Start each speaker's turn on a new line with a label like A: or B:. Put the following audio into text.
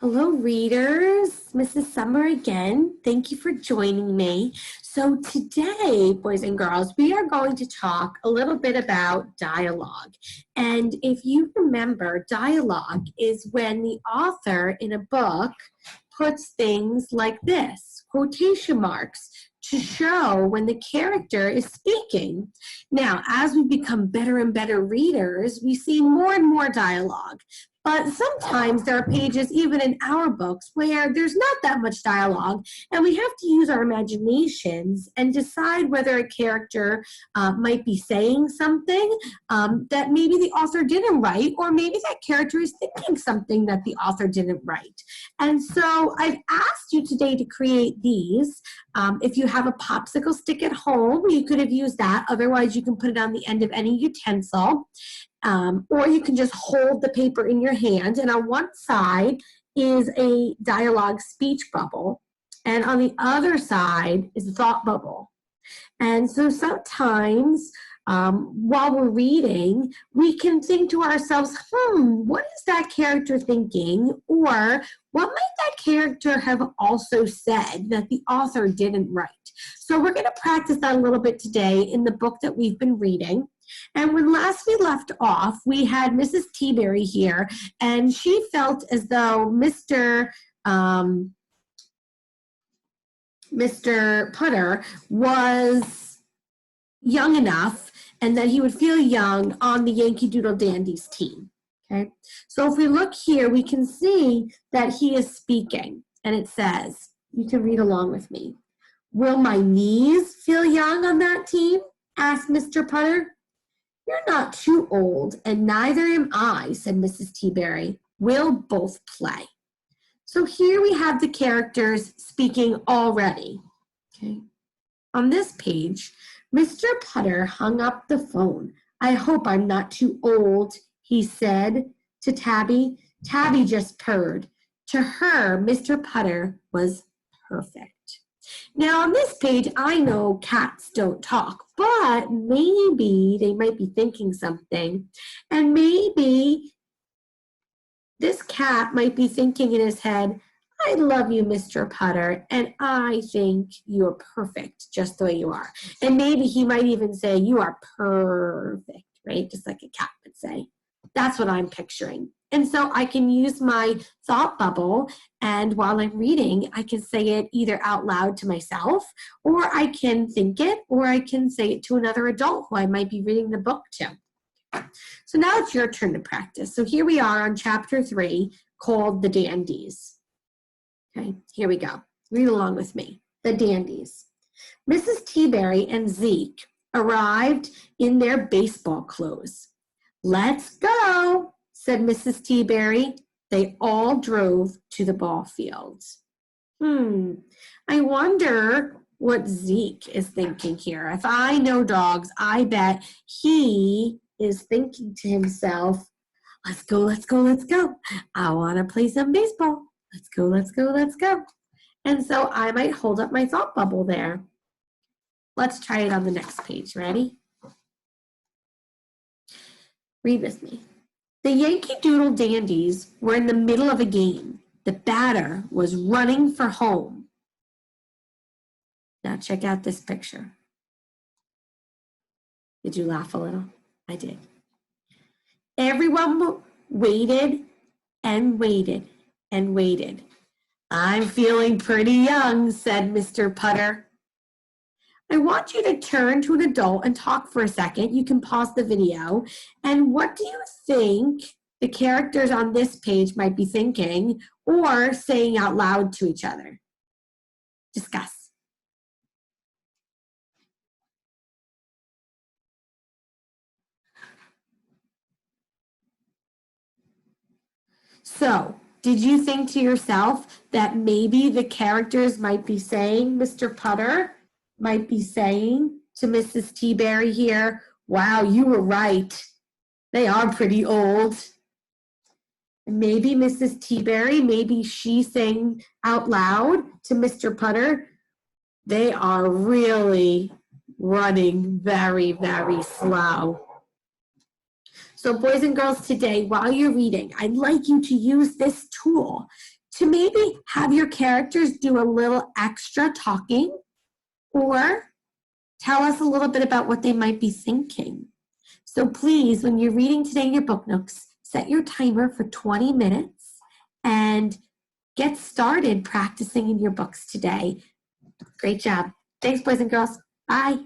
A: Hello, readers. Mrs. Summer again. Thank you for joining me. So today, boys and girls, we are going to talk a little bit about dialogue. And if you remember, dialogue is when the author in a book puts things like this, quotation marks, to show when the character is speaking. Now, as we become better and better readers, we see more and more dialogue. But sometimes there are pages, even in our books, where there's not that much dialogue, and we have to use our imaginations and decide whether a character might be saying something that maybe the author didn't write, or maybe that character is thinking something that the author didn't write. And so I've asked you today to create these. If you have a popsicle stick at home, you could have used that. Otherwise, you can put it on the end of any utensil. Or you can just hold the paper in your hand, and on one side is a dialogue speech bubble, and on the other side is a thought bubble. And so sometimes while we're reading, we can think to ourselves, what is that character thinking? Or what might that character have also said that the author didn't write? So we're going to practice that a little bit today in the book that we've been reading. And when last we left off, we had Mrs. Teaberry here, and she felt as though Mr. Putter was young enough and that he would feel young on the Yankee Doodle Dandies team. Okay, so if we look here, we can see that he is speaking, and it says, you can read along with me. Will my knees feel young on that team? Asked Mr. Putter. You're not too old, and neither am I, said Mrs. Teaberry. We'll both play. So here we have the characters speaking already. Okay. On this page, Mr. Putter hung up the phone. I hope I'm not too old, he said to Tabby. Tabby just purred. To her, Mr. Putter was perfect. Now on this page, I know cats don't talk, but maybe they might be thinking something. And maybe this cat might be thinking in his head, I love you, Mr. Putter, and I think you're perfect just the way you are. And maybe he might even say, you are perfect, right? Just like a cat would say. That's what I'm picturing. And so I can use my thought bubble, and while I'm reading, I can say it either out loud to myself, or I can think it, or I can say it to another adult who I might be reading the book to. So now it's your turn to practice. So here we are on chapter 3, called The Dandies. Okay, here we go. Read along with me. The Dandies. Mrs. Teaberry and Zeke arrived in their baseball clothes. Let's go, said Mrs. Teaberry. They all drove to the ball fields. I wonder what Zeke is thinking here. If I know dogs, I bet he is thinking to himself, let's go, let's go, let's go. I want to play some baseball. Let's go, let's go, let's go. And so I might hold up my thought bubble there. Let's try it on the next page. Ready? Read with me. The Yankee Doodle Dandies were in the middle of a game. The batter was running for home. Now check out this picture. Did you laugh a little? I did. Everyone waited and waited and waited. I'm feeling pretty young, said Mr. Putter. I want you to turn to an adult and talk for a second. You can pause the video. And what do you think the characters on this page might be thinking or saying out loud to each other? Discuss. So, did you think to yourself that maybe the characters might be saying, Mr. Putter might be saying to Mrs. Teaberry here, wow, you were right. They are pretty old. And maybe Mrs. Teaberry, maybe she's saying out loud to Mr. Putter, they are really running very, very slow. So boys and girls, today, while you're reading, I'd like you to use this tool to maybe have your characters do a little extra talking or tell us a little bit about what they might be thinking. So please, when you're reading today in your book nooks, set your timer for 20 minutes and get started practicing in your books today. Great job. Thanks, boys and girls. Bye.